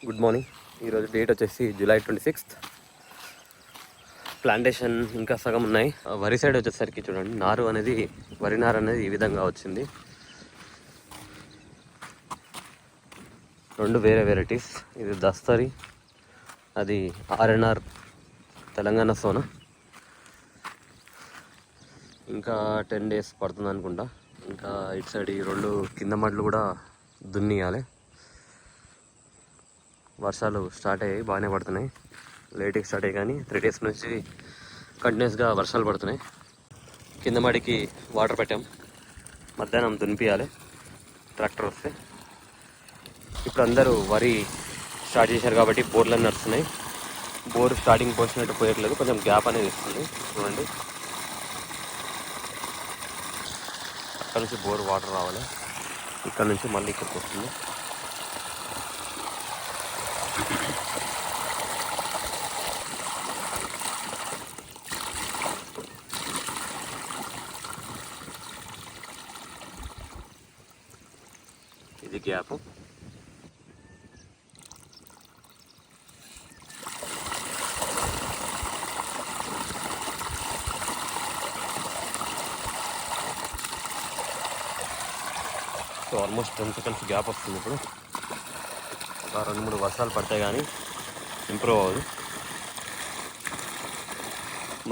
Good morning. ఈరోజు date వచ్చేసి July 26th. Plantation ఇంకా సగం ఉన్నాయి. వరి సైడ్ వచ్చేసరికి చూడండి, వరి నారు అనేది ఈ విధంగా వచ్చింది. రెండు వేరే వెరైటీస్, ఇది దస్తరి, అది RNR తెలంగాణ సోనా. ఇంకా 10 days పడుతుంది అనుకుంటా. ఇంకా ఇటు సైడ్ ఈ రెండు కింద మడ్లు కూడా దున్నియాలి. వర్షాలు స్టార్ట్ అయ్యాయి, బాగానే పడుతున్నాయి. లేట్గా స్టార్ట్ అయ్యాయి కానీ 3 days నుంచి కంటిన్యూస్గా వర్షాలు పడుతున్నాయి. కింద మడికి వాటర్ పెట్టాం, మధ్యాహ్నం దున్నిపియాలి ట్రాక్టర్ వస్తే. ఇప్పుడు అందరూ వరి స్టార్ట్ చేశారు కాబట్టి బోర్లు నడుస్తున్నాయి. బోర్ స్టార్టింగ్ పోసినట్టు పోయట్లేదు, కొంచెం గ్యాప్ అనేది ఇస్తుంది. చూడండి, అక్కడ నుంచి బోర్ వాటర్ రావాలి, ఇక్కడ నుంచి మళ్ళీ ఇక్కడికి వస్తుంది. ఇది gap. So almost 10 seconds gap వస్తుంది. ఇప్పుడు ఒక 2-3 వర్షాలు పడతాయి కానీ ఇంప్రూవ్ అవ్వదు.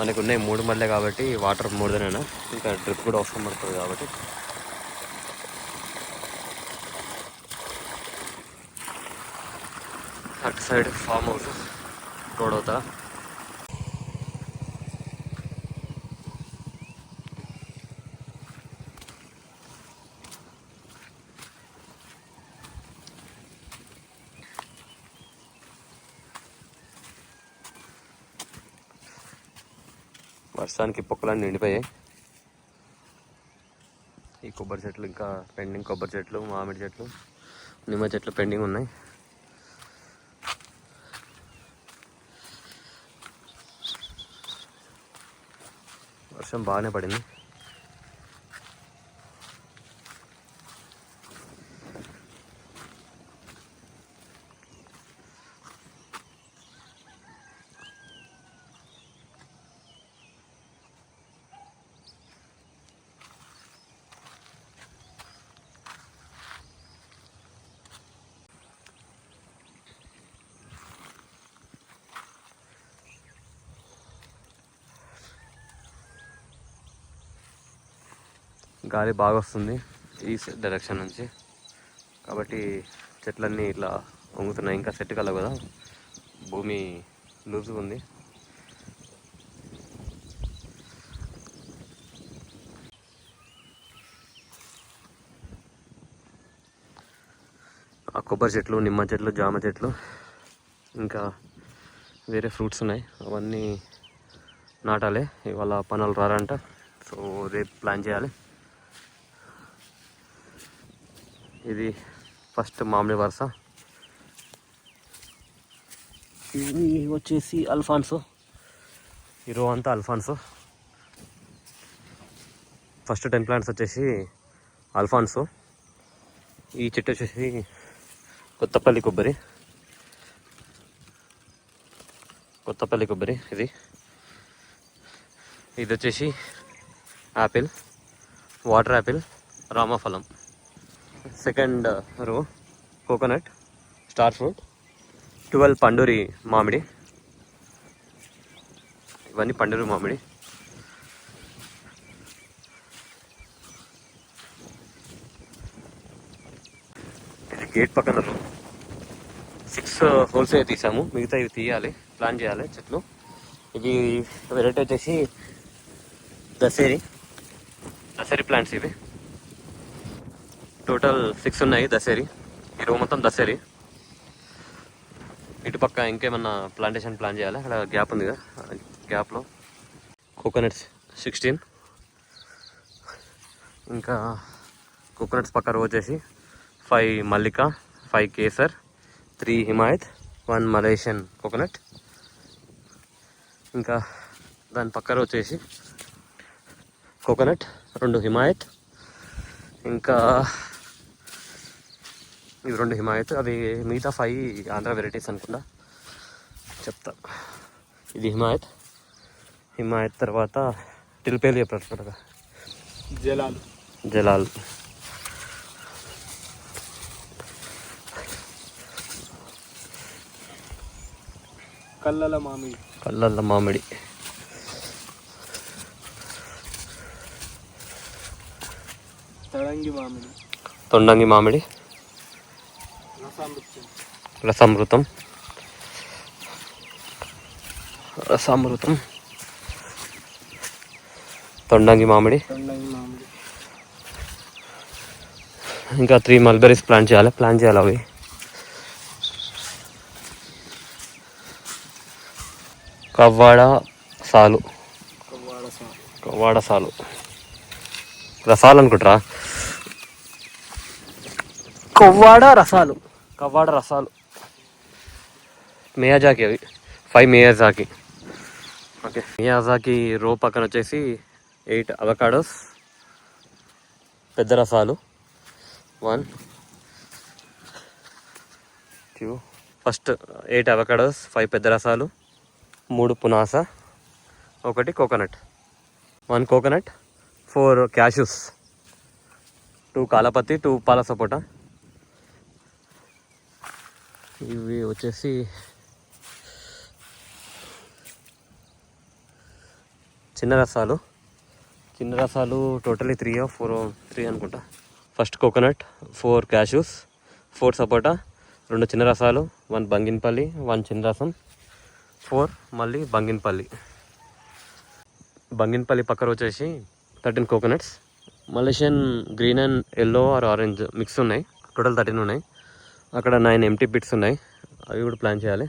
మనకు ఉన్నాయి 3 మళ్ళీ కాబట్టి వాటర్ మూడుదనైనా, ఇంకా డ్రిప్ కూడా అవసరం పడుతుంది కాబట్టి. అటు సైడ్ ఫామ్ హౌస్ రోడ్ అవుతా. వర్షానికి పొక్కలన్నీ నిండిపోయాయి. ఈ కొబ్బరి చెట్లు ఇంకా పెండింగ్, కొబ్బరి చెట్లు, మామిడి చెట్లు, నిమ్మ చెట్లు పెండింగ్ ఉన్నాయి. వర్షం బాగానే పడింది. గాలి బాగా వస్తుంది ఈస్ట్ డైరెక్షన్ నుంచి, కాబట్టి చెట్లన్నీ ఇట్లా వంగుతున్నాయి. ఇంకా సెట్ కలవు కదా, భూమి లూజుగా ఉంది. ఆ కొబ్బరి చెట్లు, నిమ్మ చెట్లు, జామ చెట్లు, ఇంకా వేరే ఫ్రూట్స్ ఉన్నాయి, అవన్నీ నాటాలి. ఇవాళ పనులు రారంట, సో రేపు ప్లాన్ చేయాలి. ఇది ఫస్ట్ మామిడి వరుస. ఇది వచ్చేసి అల్ఫాన్సో, ఈ రో అంతా అల్ఫాన్సో. ఫస్ట్ 10 plants వచ్చేసి అల్ఫాన్సో. ఈ చెట్టు వచ్చేసి కొత్తపల్లి కొబ్బరి. ఇది వచ్చేసి యాపిల్, వాటర్ యాపిల్, రామఫలం. Second row coconut, star fruit, 12 Panduri మామిడి. ఇవన్నీ పండూరి మామిడి. ఇది గేట్ పక్కన 6 holes తీసాము, మిగతా ఇవి తీయాలి, ప్లాన్ చేయాలి చెట్లు. ఇవి వెరైటీ వచ్చేసి దసేరి ప్లాంట్స్. ఇవి టోటల్ 6 ఉన్నాయి దసేరి. ఈ రో మొత్తం దసేరి. ఇటుపక్క ఇంకేమన్నా ప్లాంటేషన్ ప్లాన్ చేయాలి, అక్కడ గ్యాప్ ఉంది కదా, గ్యాప్లో కోకోనట్స్ 16. ఇంకా కోకోనట్స్ పక్క రో వచ్చేసి 5 మల్లికా, 5 కేసర్, 3 హిమాయత్, 1 మలేషియన్ కోకోనట్. ఇంకా దాని పక్క రో వచ్చేసి కోకోనట్, 2 హిమాయత్, ఇంకా ఇవి 2 హిమాయత్, అవి మిగతా 5 ఆంధ్ర వెరైటీస్ అనుకుంటా, చెప్తా. ఇది హిమాయత్ తర్వాత టిల్పేలు చెప్పారు, జలాల్. కల్లల మామిడి. తొండంగి మామిడి. రసామృతం. తొండంగి మామిడి. ఇంకా 3 మల్బెరీస్ ప్లాన్ చేయాలి అవి. కవ్వాడ సాలు. రసాలు అనుకుంటారా? కవ్వాడ రసాలు. మియాజాకి అవి 5 మియాజాకి. ఓకే, మియాజాకి రో పక్కన వచ్చేసి 8 అవకాడోస్ పెద్ద రసాలు. 1 2 ఫస్ట్ 8 అవకాడోస్, 5 పెద్ద రసాలు, 3 పునాస, 1 కోకోనట్, 1 కోకోనట్, 4 క్యాష్యూస్, 2 కాలపత్తి, 2 పాల సపోటా. ఇవి వచ్చేసి చిన్న రసాలు టోటలీ 3 or 4 అనుకుంటా. ఫస్ట్ కోకోనట్, 4 క్యాష్యూస్, 4 సపోటా, 2 చిన్న రసాలు, 1 బంగినపల్లి, 1 చిన్న రసం, 4 మళ్ళీ బంగినపల్లి పక్కన వచ్చేసి 13 coconuts. Malaysian green and yellow or orange mix ఉన్నాయి, టోటల్ 13 ఉన్నాయి. అక్కడ 9 ఎంటీ బిట్స్ ఉన్నాయి, అవి కూడా ప్లాన్ చేయాలి.